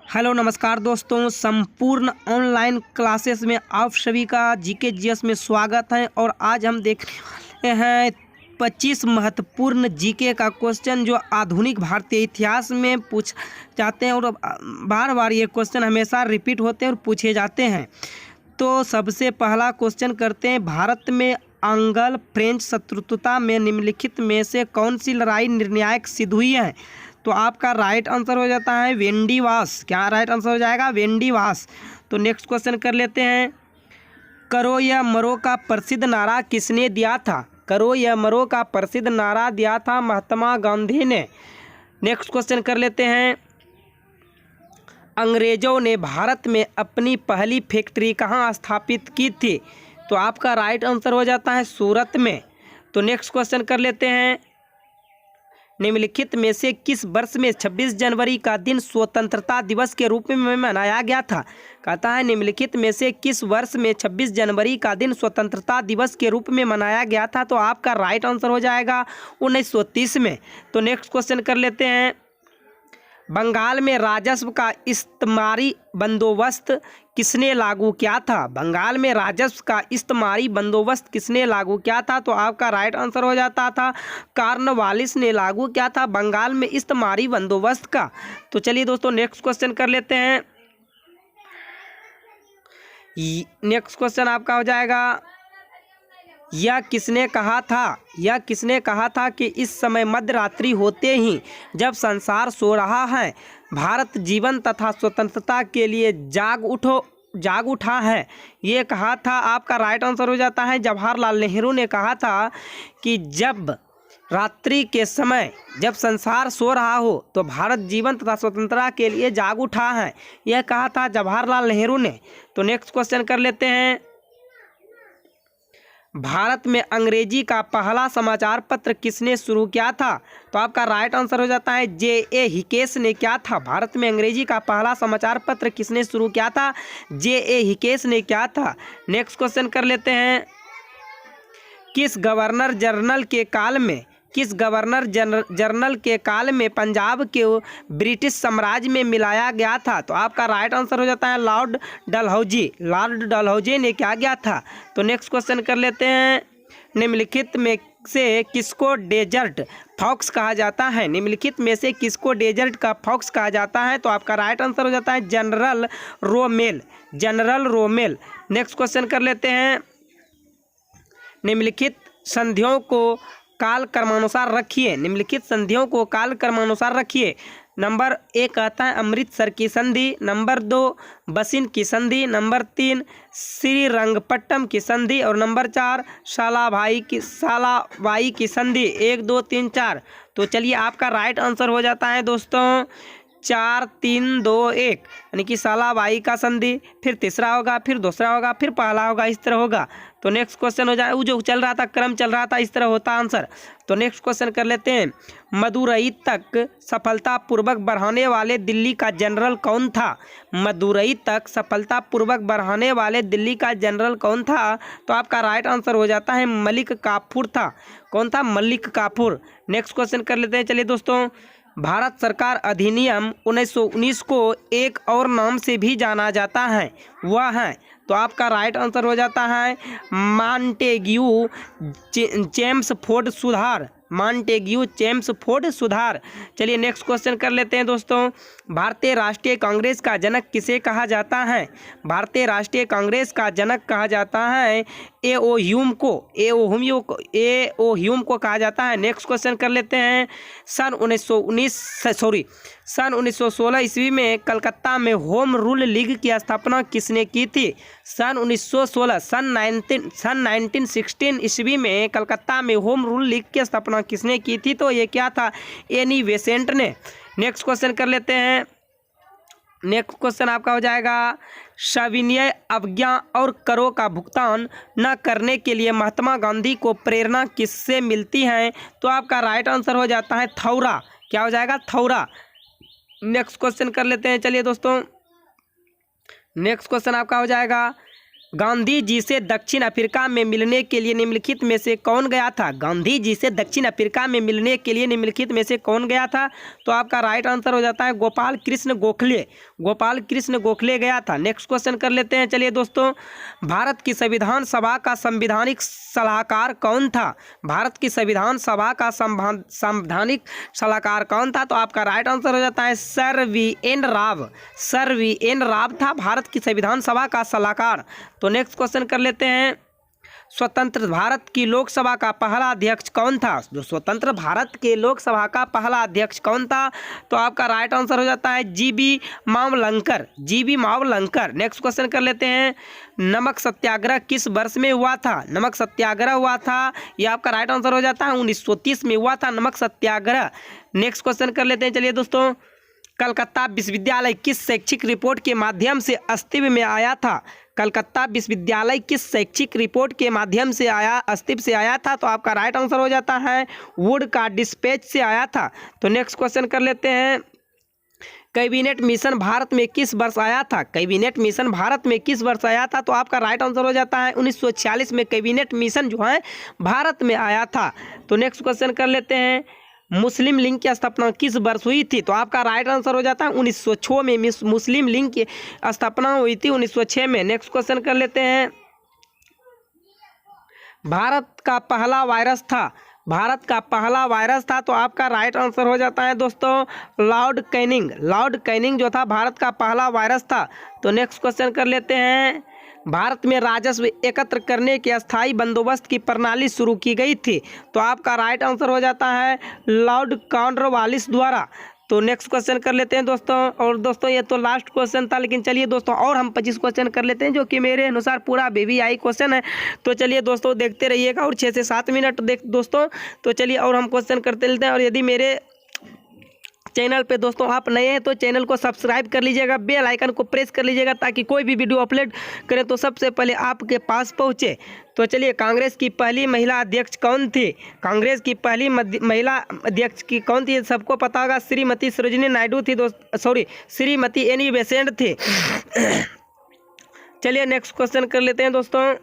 Hello नमस्कार दोस्तों, संपूर्ण ऑनलाइन क्लासेस में आप सभी का जीके जीएस में स्वागत है। और आज हम देखने वाले हैं 25 महत्वपूर्ण जीके का क्वेश्चन जो आधुनिक भारतीय इतिहास में पूछ जाते हैं और बार बार ये क्वेश्चन हमेशा रिपीट होते हैं और पूछे जाते हैं। तो सबसे पहला क्वेश्चन करते हैं, भारत में अंगल फ्रेंच शत्रुता में निम्नलिखित में से कौन सी लड़ाई निर्णायक सिद्ध हुई है? तो आपका राइट आंसर हो जाता है वेंडीवास। क्या राइट आंसर हो जाएगा? वेंडीवास। तो नेक्स्ट क्वेश्चन कर लेते हैं, करो या मरो का प्रसिद्ध नारा किसने दिया था? करो या मरो का प्रसिद्ध नारा दिया था महात्मा गांधी ने। नेक्स्ट क्वेश्चन कर लेते हैं, अंग्रेजों ने भारत में अपनी पहली फैक्ट्री कहाँ स्थापित की थी? तो आपका राइट आंसर हो जाता है सूरत में। तो नेक्स्ट क्वेश्चन कर लेते हैं, निम्नलिखित में से किस वर्ष में 26 जनवरी का दिन स्वतंत्रता दिवस के रूप में मनाया गया था? कहता है निम्नलिखित में से किस वर्ष में 26 जनवरी का दिन स्वतंत्रता दिवस के रूप में मनाया गया था? तो आपका राइट आंसर हो जाएगा 1930 में। तो नेक्स्ट क्वेश्चन कर लेते हैं, बंगाल में राजस्व का इस्तेमारी बंदोबस्त किसने लागू किया था? बंगाल में राजस्व का इस्तेमारी बंदोबस्त किसने लागू किया था? तो आपका राइट आंसर हो जाता था कॉर्नवालिस ने लागू किया था बंगाल में इस्तेमारी बंदोबस्त का। तो चलिए दोस्तों नेक्स्ट क्वेश्चन कर लेते हैं। नेक्स्ट क्वेश्चन आपका हो जाएगा, यह किसने कहा था कि इस समय मध्यरात्रि होते ही जब संसार सो रहा है भारत जीवन तथा स्वतंत्रता के लिए जाग उठा है? ये कहा था, आपका राइट आंसर हो जाता है जवाहरलाल नेहरू ने कहा था कि जब रात्रि के समय जब संसार सो रहा हो तो भारत जीवन तथा स्वतंत्रता के लिए जाग उठा है, यह कहा था जवाहरलाल नेहरू ने। तो नेक्स्ट क्वेश्चन कर लेते हैं, भारत में अंग्रेजी का पहला समाचार पत्र किसने शुरू किया था? तो आपका राइट आंसर हो जाता है जे.ए. हिकेस ने किया था। भारत में अंग्रेजी का पहला समाचार पत्र किसने शुरू किया था? जे.ए. हिकेस ने किया था। नेक्स्ट क्वेश्चन कर लेते हैं, किस गवर्नर जनरल के काल में पंजाब के ब्रिटिश साम्राज्य में मिलाया गया था? तो आपका राइट आंसर हो जाता है लॉर्ड डलहौजी ने क्या किया था। तो नेक्स्ट क्वेश्चन कर लेते हैं, निम्नलिखित में से किसको डेजर्ट फॉक्स कहा जाता है? निम्नलिखित में से किसको डेजर्ट का फॉक्स कहा जाता है? तो आपका राइट आंसर हो जाता है जनरल रोमेल। नेक्स्ट क्वेश्चन कर लेते हैं, निम्नलिखित संधियों को काल क्रमानुसार रखिए। नंबर 1 आता है अमृतसर की संधि, नंबर 2 बसिन की संधि, नंबर 3 श्रीरंगपट्टम की संधि और नंबर 4 सालाबाई की संधि। 1 2 3 4। तो चलिए आपका राइट आंसर हो जाता है दोस्तों 4 3 2 1, यानी कि सालाबाई का संधि, फिर तीसरा होगा, फिर दूसरा होगा, फिर पहला होगा, इस तरह होगा। तो नेक्स्ट क्वेश्चन हो जाए, वो जो चल रहा था क्रम चल रहा था इस तरह होता आंसर। तो नेक्स्ट क्वेश्चन कर लेते हैं, मदुरई तक सफलतापूर्वक बढ़ाने वाले दिल्ली का जनरल कौन था? मदुरई तक सफलतापूर्वक बढ़ाने वाले दिल्ली का जनरल कौन था? तो आपका राइट आंसर हो जाता है मलिक काफूर था। कौन था? मलिक काफूर। नेक्स्ट क्वेश्चन कर लेते हैं, चलिए दोस्तों, भारत सरकार अधिनियम 1919 को एक और नाम से भी जाना जाता है, वह है? तो आपका राइट आंसर हो जाता है मॉन्टेग्यू चेम्सफोर्ड सुधार। चलिए नेक्स्ट क्वेश्चन कर लेते हैं दोस्तों, भारतीय राष्ट्रीय कांग्रेस का जनक किसे कहा जाता है? भारतीय राष्ट्रीय कांग्रेस का जनक कहा जाता है ए.ओ. ह्यूम को कहा जाता है। नेक्स्ट क्वेश्चन कर लेते हैं, सन 1916 ईस्वी में कलकत्ता में होम रूल लीग की स्थापना किसने की थी? सन 1916 ईस्वी में कलकत्ता में होम रूल लीग की स्थापना किसने की थी? तो ये क्या था? एनी बेसेंट ने। नेक्स्ट क्वेश्चन कर लेते हैं, नेक्स्ट क्वेश्चन आपका हो जाएगा, सविनय अवज्ञा और करों का भुगतान न करने के लिए महात्मा गांधी को प्रेरणा किससे मिलती है? तो आपका राइट आंसर हो जाता है थौरा। क्या हो जाएगा? थौरा। नेक्स्ट क्वेश्चन कर लेते हैं, चलिए दोस्तों, नेक्स्ट क्वेश्चन आपका हो जाएगा, गांधी जी से दक्षिण अफ्रीका में मिलने के लिए निम्नलिखित में से कौन गया था? गांधी जी से दक्षिण अफ्रीका में मिलने के लिए निम्नलिखित में से कौन गया था? तो आपका राइट आंसर हो जाता है गोपाल कृष्ण गोखले। गोपाल कृष्ण गोखले गया था। नेक्स्ट क्वेश्चन कर लेते हैं। चलिए दोस्तों, भारत की संविधान सभा का संवैधानिक सलाहकार कौन था? भारत की संविधान सभा का संवैधानिक सलाहकार कौन था? तो आपका राइट आंसर हो जाता है sir V N Rao. Sir V N Rao था भारत की संविधान सभा का सलाहकार। तो नेक्स्ट क्वेश्चन कर लेते हैं। स्वतंत्र भारत की लोकसभा का पहला अध्यक्ष कौन था? जो स्वतंत्र भारत के लोकसभा का पहला अध्यक्ष कौन था? तो आपका राइट आंसर हो जाता है GB Mavalankar. GB Mavalankar. Next question कर लेते हैं। नमक सत्याग्रह किस वर्ष में हुआ था? नमक सत्याग्रह हुआ था, यह आपका राइट आंसर हो जाता है 1930 में हुआ था नमक सत्याग्रह। नेक्स्ट क्वेश्चन कर लेते हैं। चलिए दोस्तों, कलकत्ता विश्वविद्यालय किस शैक्षिक रिपोर्ट के माध्यम से अस्तित्व में आया था? कलकत्ता विश्वविद्यालय किस शैक्षिक रिपोर्ट के माध्यम से अस्तित्व से आया था? तो आपका राइट आंसर हो जाता है वुड का डिस्पैच से आया था। तो नेक्स्ट क्वेश्चन कर लेते हैं। कैबिनेट मिशन भारत में किस वर्ष आया था? कैबिनेट मिशन भारत में किस वर्ष आया था? तो आपका राइट आंसर हो जाता है 1946 में कैबिनेट मिशन जो है भारत में आया था। तो नेक्स्ट क्वेश्चन कर लेते हैं। मुस्लिम लीग की स्थापना किस वर्ष हुई थी? तो आपका राइट आंसर हो जाता है 1906 में मुस्लिम लीग की स्थापना हुई थी 1906 में। नेक्स्ट क्वेश्चन कर लेते हैं। भारत का पहला वायरस था, भारत का पहला वायरस था, तो आपका राइट आंसर हो जाता है दोस्तों लॉर्ड कैनिंग। लॉर्ड कैनिंग जो था भारत का पहला वायरस था। तो नेक्स्ट क्वेश्चन कर लेते हैं। भारत में राजस्व एकत्र करने के अस्थायी बंदोबस्त की प्रणाली शुरू की गई थी। तो आपका राइट आंसर हो जाता है लॉर्ड कॉर्नवालिस द्वारा। तो नेक्स्ट क्वेश्चन कर लेते हैं दोस्तों। और दोस्तों ये तो लास्ट क्वेश्चन था, लेकिन चलिए दोस्तों और हम 25 क्वेश्चन कर लेते हैं जो कि मेरे अनुसार पूरा बेबी क्वेश्चन है। तो चलिए दोस्तों देखते रहिएगा और 6 से 7 मिनट दोस्तों। तो चलिए और हम क्वेश्चन करते लेते हैं। और यदि मेरे चैनल पे दोस्तों आप नए हैं तो चैनल को सब्सक्राइब कर लीजिएगा, बेल आइकन को प्रेस कर लीजिएगा ताकि कोई भी वीडियो अपलोड करें तो सबसे पहले आपके पास पहुंचे। तो चलिए, कांग्रेस की पहली महिला अध्यक्ष कौन थी? कांग्रेस की पहली महिला अध्यक्ष की कौन थी? सबको पता होगा श्रीमती सरोजिनी नायडू थी श्रीमती एनी बेसेंट थी। चलिए नेक्स्ट क्वेश्चन कर लेते हैं दोस्तों।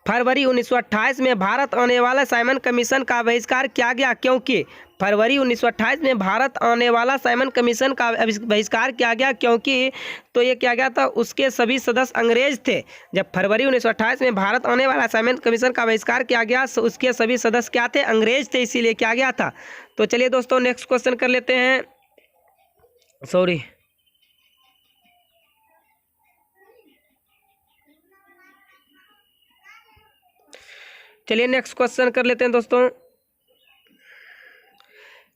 फरवरी 1928 में भारत आने वाला साइमन कमीशन का बहिष्कार किया गया क्योंकि? फरवरी 1928 में भारत आने वाला साइमन कमीशन का बहिष्कार किया गया क्योंकि? तो ये किया गया था, उसके सभी सदस्य अंग्रेज थे। जब फरवरी 1928 में भारत आने वाला साइमन कमीशन का बहिष्कार किया गया तो उसके सभी सदस्य क्या थे? अंग्रेज थे, इसीलिए किया गया था। तो चलिए दोस्तों नेक्स्ट क्वेश्चन कर लेते हैं। चलिए नेक्स्ट क्वेश्चन कर लेते हैं दोस्तों।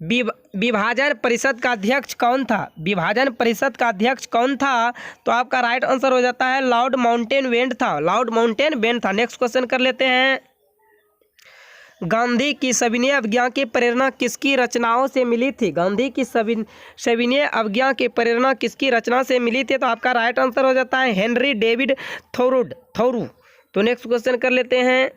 विभाजन परिषद का अध्यक्ष कौन था? विभाजन परिषद का अध्यक्ष कौन था? तो आपका राइट आंसर हो जाता है लॉर्ड माउंटेनबेटन था। लॉर्ड माउंटेनबेटन था। नेक्स्ट क्वेश्चन कर लेते हैं। गांधी की सविनय अवज्ञा की प्रेरणा किसकी रचनाओं से मिली थी? गांधी की सविनय अवज्ञा की प्रेरणा किसकी रचना से मिली थी? तो आपका राइट आंसर हो जाता है हेनरी डेविड थोरू। तो नेक्स्ट क्वेश्चन कर लेते हैं।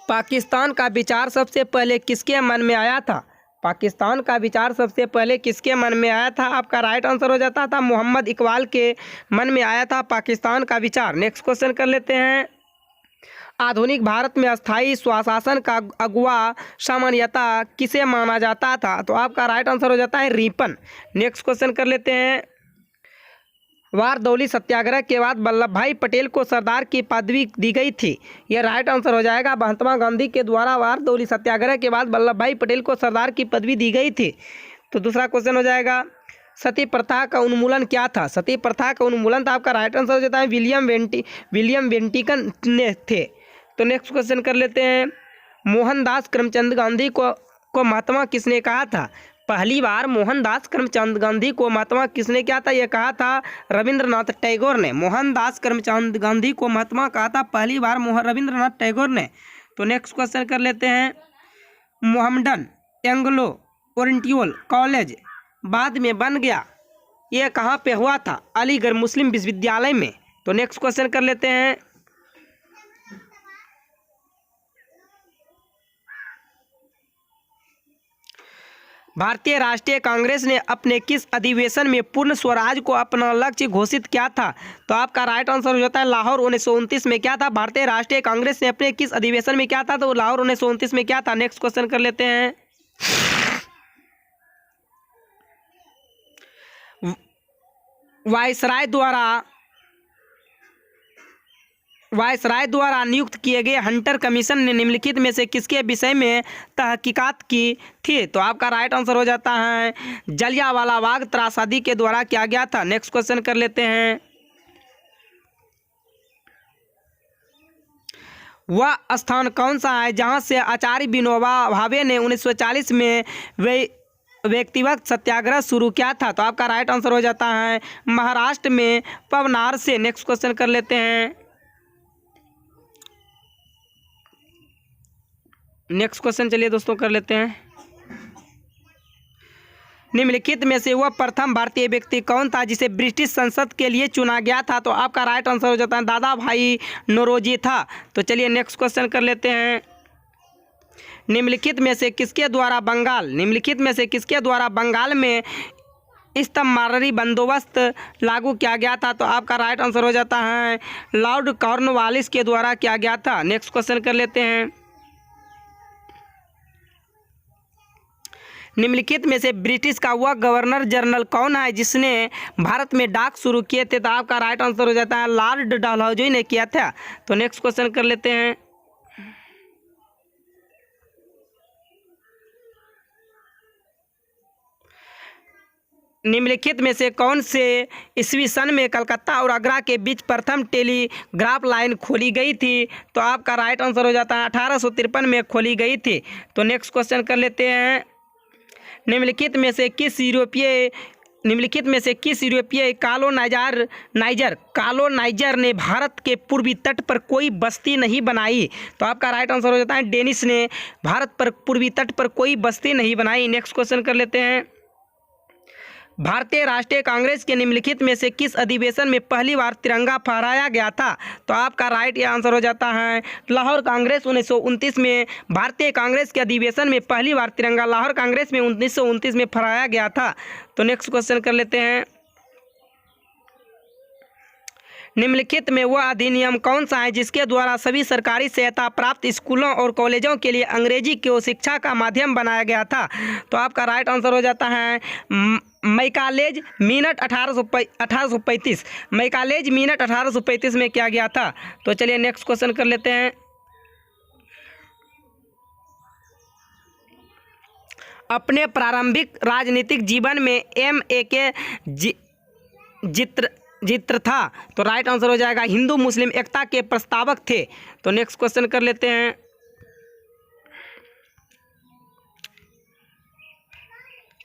पाकिस्तान का विचार सबसे पहले किसके मन में आया था? पाकिस्तान का विचार सबसे पहले किसके मन में आया था? आपका राइट आंसर हो जाता था मोहम्मद इकबाल के मन में आया था पाकिस्तान का विचार। नेक्स्ट क्वेश्चन कर लेते हैं। आधुनिक भारत में अस्थायी स्वशासन का अगुवा सामान्यतः किसे माना जाता था? तो आपका राइट आंसर हो जाता है रिपन। नेक्स्ट क्वेश्चन कर लेते हैं। वारदौली सत्याग्रह के बाद वल्लभ भाई पटेल को सरदार की पदवी दी गई थी। यह राइट आंसर हो जाएगा महात्मा गांधी के द्वारा वारदौली सत्याग्रह के बाद वल्लभ भाई पटेल को सरदार की पदवी दी गई थी। तो दूसरा क्वेश्चन हो जाएगा सती प्रथा का उन्मूलन क्या था? सती प्रथा का उन्मूलन था, आपका राइट आंसर हो जाता है विलियम वेंटिकन ने थे। तो नेक्स्ट क्वेश्चन कर लेते हैं। मोहनदास करमचंद गांधी को महात्मा किसने कहा था? पहली बार मोहनदास करमचंद गांधी को महात्मा किसने क्या था? यह कहा था रविंद्रनाथ टैगोर ने। मोहनदास करमचंद गांधी को महात्मा कहा था पहली बार रविंद्रनाथ टैगोर ने। तो नेक्स्ट क्वेश्चन कर लेते हैं। मोहम्मडन एंग्लो ओरिएंटल कॉलेज बाद में बन गया, यह कहाँ पे हुआ था? अलीगढ़ मुस्लिम विश्वविद्यालय में। तो नेक्स्ट क्वेश्चन कर लेते हैं। भारतीय राष्ट्रीय कांग्रेस ने अपने किस अधिवेशन में पूर्ण स्वराज को अपना लक्ष्य घोषित किया था? तो आपका राइट आंसर हो जाता है लाहौर 1929 में। क्या था? भारतीय राष्ट्रीय कांग्रेस ने अपने किस अधिवेशन में क्या था? तो लाहौर 1929 में क्या था? नेक्स्ट क्वेश्चन कर लेते हैं। वायसराय द्वारा नियुक्त किए गए हंटर कमीशन ने निम्नलिखित में से किसके विषय में तहकीकात की थी? तो आपका राइट आंसर हो जाता है जलियांवाला बाग त्रासदी के द्वारा किया गया था। नेक्स्ट क्वेश्चन कर लेते हैं। वह स्थान कौन सा है जहां से आचार्य विनोबा भावे ने 1940 में व्यक्तिगत सत्याग्रह शुरू किया था? तो आपका राइट आंसर हो जाता है महाराष्ट्र में पवनार से। नेक्स्ट क्वेश्चन कर लेते हैं। नेक्स्ट क्वेश्चन चलिए दोस्तों कर लेते हैं। निम्नलिखित में से वह प्रथम भारतीय व्यक्ति कौन था जिसे ब्रिटिश संसद के लिए चुना गया था? तो आपका राइट आंसर हो जाता है दादा भाई नौरोजी था। तो चलिए नेक्स्ट क्वेश्चन कर लेते हैं। निम्नलिखित में से किसके द्वारा बंगाल में स्तंभमार्गी बंदोबस्त लागू किया गया था? तो आपका राइट आंसर हो जाता है लॉर्ड कॉर्नवालिस के द्वारा किया गया था। नेक्स्ट क्वेश्चन कर लेते हैं। निम्नलिखित में से ब्रिटिश का वह गवर्नर जनरल कौन है जिसने भारत में डाक शुरू किए थे? तो आपका राइट आंसर हो जाता है लॉर्ड डलहौजी ने किया था। तो नेक्स्ट क्वेश्चन कर लेते हैं। निम्नलिखित में से कौन से ईस्वी सन में कलकत्ता और आगरा के बीच प्रथम टेलीग्राफ लाइन खोली गई थी? तो आपका राइट आंसर हो जाता है 1853 में खोली गई थी। तो नेक्स्ट क्वेश्चन कर लेते हैं। निम्नलिखित में से किस यूरोपीय कॉलोनाइजर ने भारत के पूर्वी तट पर कोई बस्ती नहीं बनाई? तो आपका राइट आंसर हो जाता है डेनिस ने भारत पर पूर्वी तट पर कोई बस्ती नहीं बनाई। नेक्स्ट क्वेश्चन कर लेते हैं। भारतीय राष्ट्रीय कांग्रेस के निम्नलिखित में से किस अधिवेशन में पहली बार तिरंगा फहराया गया था? तो आपका राइट आंसर हो जाता है लाहौर कांग्रेस 1929 में। भारतीय कांग्रेस के अधिवेशन में पहली बार तिरंगा लाहौर कांग्रेस में 1929 में फहराया गया था। तो नेक्स्ट क्वेश्चन कर लेते हैं। निम्नलिखित में वह अधिनियम कौन सा है जिसके द्वारा सभी सरकारी सहायता प्राप्त स्कूलों और कॉलेजों के लिए अंग्रेजी को शिक्षा का माध्यम बनाया गया था? तो आपका राइट आंसर हो जाता है मैकालेज मिनट 1835। मैकालेज मिनट 1835 में किया गया था। तो चलिए नेक्स्ट क्वेश्चन कर लेते हैं। अपने प्रारंभिक राजनीतिक जीवन में MA के जित्र था। तो राइट आंसर हो जाएगा हिंदू मुस्लिम एकता के प्रस्तावक थे। तो नेक्स्ट क्वेश्चन कर लेते हैं।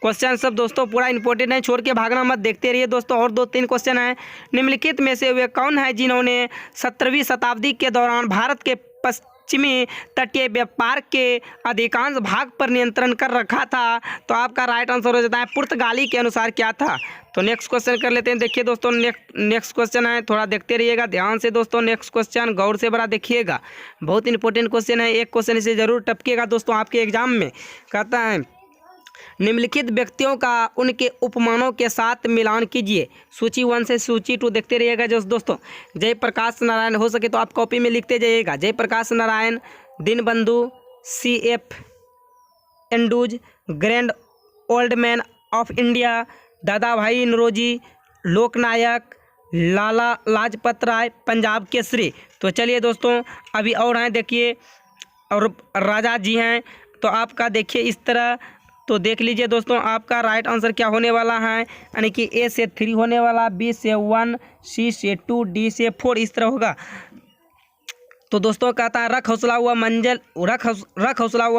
क्वेश्चन सब दोस्तों पूरा इंपॉर्टेंट है, छोड़ के भागना मत, देखते रहिए दोस्तों। और 2-3 क्वेश्चन हैं। निम्नलिखित में से वे कौन है जिन्होंने 17वीं शताब्दी के दौरान भारत के पश्चिमी तटीय व्यापार के अधिकांश भाग पर नियंत्रण कर रखा था? तो आपका राइट आंसर हो जाता है पुर्तगाली के अनुसार क्या था? तो नेक्स्ट क्वेश्चन कर लेते हैं। देखिए दोस्तों नेक्स्ट क्वेश्चन है, थोड़ा देखते रहिएगा ध्यान से दोस्तों। नेक्स्ट क्वेश्चन गौर से बड़ा देखिएगा, बहुत इंपॉर्टेंट क्वेश्चन है। एक क्वेश्चन इसे जरूर टपकेगा दोस्तों आपके एग्जाम में। कहता है निम्नलिखित व्यक्तियों का उनके उपमानों के साथ मिलान कीजिए। सूची 1 से सूची 2 देखते रहिएगा दोस्तों। जयप्रकाश नारायण, हो सके तो आप कॉपी में लिखते जाइएगा। Jayaprakash Narayan, Deenbandhu, CF Andrews, grand old man of India, Dadabhai Naoroji, लोकनायक, लाला लाजपत राय, पंजाब केसरी। तो चलिए दोस्तों अभी और हैं देखिए, और राजा जी हैं। तो आपका देखिए इस तरह, तो देख लीजिए दोस्तों आपका राइट आंसर क्या होने वाला है, यानी कि A से 3 होने वाला, B से 1, C से 2, D से 4 इस तरह होगा। तो दोस्तों कहता है रख हौसला हुआ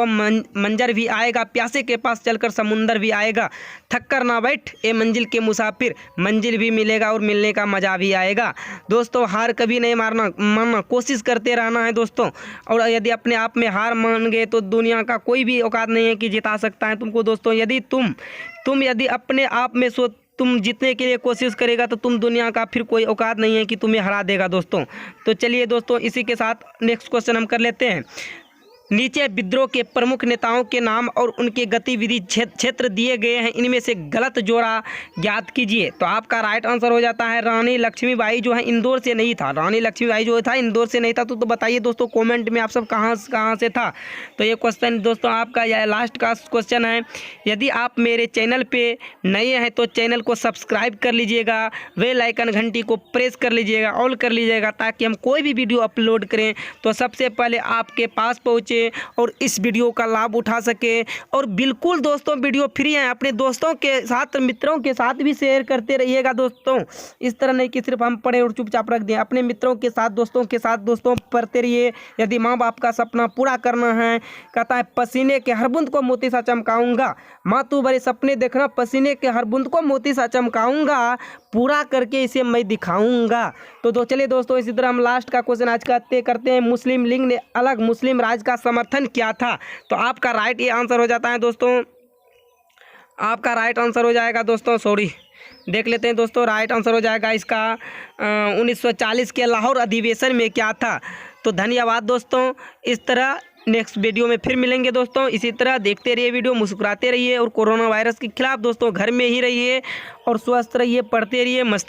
मंजर भी आएगा, प्यासे के पास चलकर समुंदर भी आएगा, थक कर ना बैठ ए मंजिल के मुसाफिर, मंजिल भी मिलेगा और मिलने का मज़ा भी आएगा। दोस्तों हार कभी नहीं मानना, कोशिश करते रहना है दोस्तों। और यदि अपने आप में हार मान गए तो दुनिया का कोई भी औकात नहीं है कि जिता सकता है तुमको दोस्तों। यदि तुम यदि अपने आप में तुम जीतने के लिए कोशिश करेगा तो तुम दुनिया का फिर कोई औकात नहीं है कि तुम्हें हरा देगा दोस्तों। तो चलिए दोस्तों इसी के साथ नेक्स्ट क्वेश्चन हम कर लेते हैं। नीचे विद्रोह के प्रमुख नेताओं के नाम और उनके गतिविधि क्षेत्र दिए गए हैं, इनमें से गलत जोड़ा ज्ञात कीजिए। तो आपका राइट आंसर हो जाता है रानी लक्ष्मीबाई जो है इंदौर से नहीं था। रानी लक्ष्मीबाई जो था इंदौर से नहीं था। तो बताइए दोस्तों कमेंट में आप सब कहाँ से था। तो ये क्वेश्चन दोस्तों आपका यह लास्ट का क्वेश्चन है। यदि आप मेरे चैनल पे नए हैं तो चैनल को सब्सक्राइब कर लीजिएगा, बेल आइकन घंटी को प्रेस कर लीजिएगा, ऑल कर लीजिएगा, ताकि हम कोई भी वीडियो अपलोड करें तो सबसे पहले आपके पास पहुँचे और इस वीडियो का लाभ उठा सके। और बिल्कुल दोस्तों वीडियो फ्री है, अपने दोस्तों के साथ मित्रों के साथ भी शेयर करते रहिएगा दोस्तों। इस तरह नहीं कि सिर्फ हम पढ़े और चुपचाप रख दें, अपने मित्रों के साथ दोस्तों के साथ दोस्तों पढ़ते रहिए। यदि माँ बाप का सपना पूरा करना है, कहता है पसीने के हर बूंद को मोती सा चमकाऊंगा। माँ तू बड़े सपने देखना, पसीने के हर बूंद को मोती सा चमकाऊंगा, पूरा करके इसे मैं दिखाऊंगा। तो चलिए दोस्तों इसी तरह हम लास्ट का क्वेश्चन आज का तय करते हैं। मुस्लिम लीग ने अलग मुस्लिम राज्य का समर्थन किया था। तो आपका राइट ये आंसर हो जाता है दोस्तों, आपका राइट आंसर हो जाएगा दोस्तों, सॉरी देख लेते हैं दोस्तों, राइट आंसर हो जाएगा इसका 1940 के लाहौर अधिवेशन में क्या था। तो धन्यवाद दोस्तों। इस तरह नेक्स्ट वीडियो में फिर मिलेंगे दोस्तों। इसी तरह देखते रहिए वीडियो, मुस्कुराते रहिए और कोरोना वायरस के खिलाफ दोस्तों घर में ही रहिए और स्वस्थ रहिए, पढ़ते रहिए, मस्ती